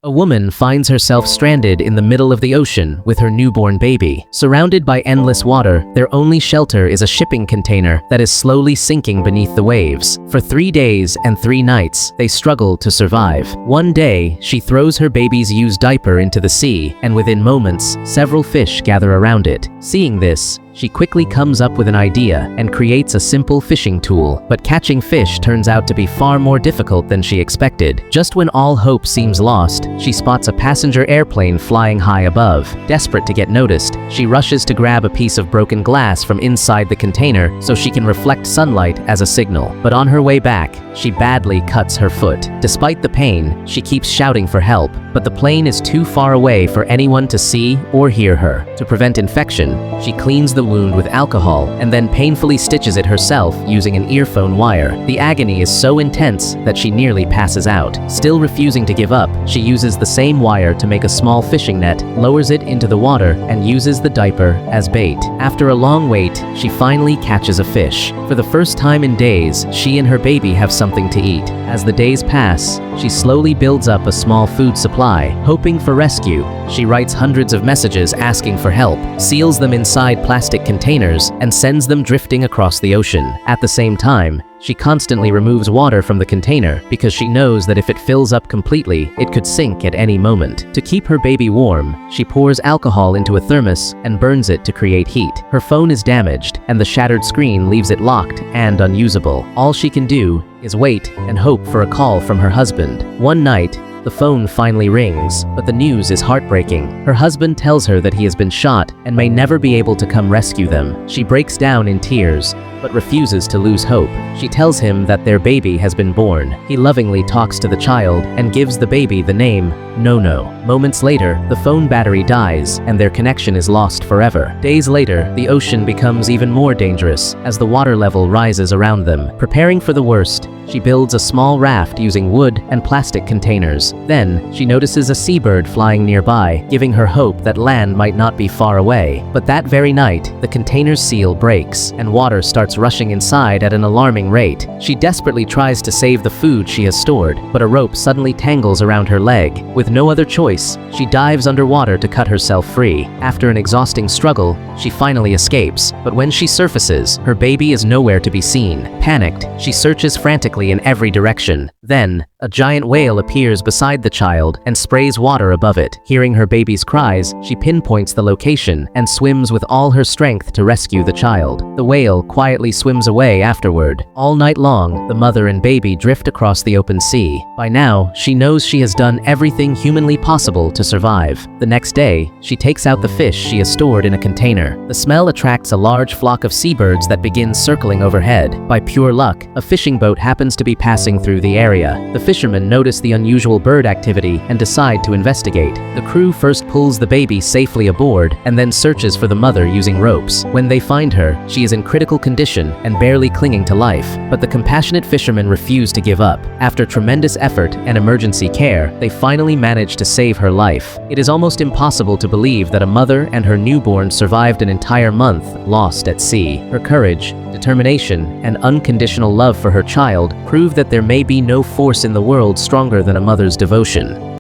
A woman finds herself stranded in the middle of the ocean with her newborn baby. Surrounded by endless water, their only shelter is a shipping container that is slowly sinking beneath the waves. For 3 days and 3 nights, they struggle to survive. One day, she throws her baby's used diaper into the sea, and within moments, several fish gather around it. Seeing this, she quickly comes up with an idea and creates a simple fishing tool, but catching fish turns out to be far more difficult than she expected. Just when all hope seems lost, she spots a passenger airplane flying high above. Desperate to get noticed, she rushes to grab a piece of broken glass from inside the container so she can reflect sunlight as a signal. But on her way back, she badly cuts her foot. Despite the pain, she keeps shouting for help, but the plane is too far away for anyone to see or hear her. To prevent infection, she cleans the wound with alcohol and then painfully stitches it herself using an earphone wire. The agony is so intense that she nearly passes out. Still refusing to give up, she uses the same wire to make a small fishing net, lowers it into the water, and uses the diaper as bait. After a long wait, she finally catches a fish. For the first time in days, she and her baby have something to eat. As the days pass, she slowly builds up a small food supply, hoping for rescue. She writes hundreds of messages asking for help, seals them inside plastic containers, and sends them drifting across the ocean. At the same time, she constantly removes water from the container because she knows that if it fills up completely, it could sink at any moment. To keep her baby warm, she pours alcohol into a thermos and burns it to create heat. Her phone is damaged, and the shattered screen leaves it locked and unusable. All she can do is wait and hope for a call from her husband. One night, the phone finally rings, but the news is heartbreaking. Her husband tells her that he has been shot and may never be able to come rescue them. She breaks down in tears, but refuses to lose hope. She tells him that their baby has been born. He lovingly talks to the child and gives the baby the name No-No. Moments later, the phone battery dies and their connection is lost forever. Days later, the ocean becomes even more dangerous as the water level rises around them. Preparing for the worst, she builds a small raft using wood and plastic containers. Then, she notices a seabird flying nearby, giving her hope that land might not be far away. But that very night, the container's seal breaks and water starts rushing inside at an alarming rate. She desperately tries to save the food she has stored, but a rope suddenly tangles around her leg. With no other choice, she dives underwater to cut herself free. After an exhausting struggle, she finally escapes, but when she surfaces, her baby is nowhere to be seen. Panicked, she searches frantically in every direction. Then, a giant whale appears beside the child and sprays water above it. Hearing her baby's cries, she pinpoints the location and swims with all her strength to rescue the child. The whale quietly swims away afterward. All night long, the mother and baby drift across the open sea. By now, she knows she has done everything humanly possible to survive. The next day, she takes out the fish she has stored in a container. The smell attracts a large flock of seabirds that begin circling overhead. By pure luck, a fishing boat happens to be passing through the area. The fishermen notice the unusual bird activity and decide to investigate. The crew first pulls the baby safely aboard and then searches for the mother using ropes. When they find her, she is in critical condition and barely clinging to life, but the compassionate fishermen refuse to give up. After tremendous effort and emergency care, they finally manage to save her life. It is almost impossible to believe that a mother and her newborn survived an entire month lost at sea. Her courage, determination, and unconditional love for her child prove that there may be no force in the world stronger than a mother's devotion.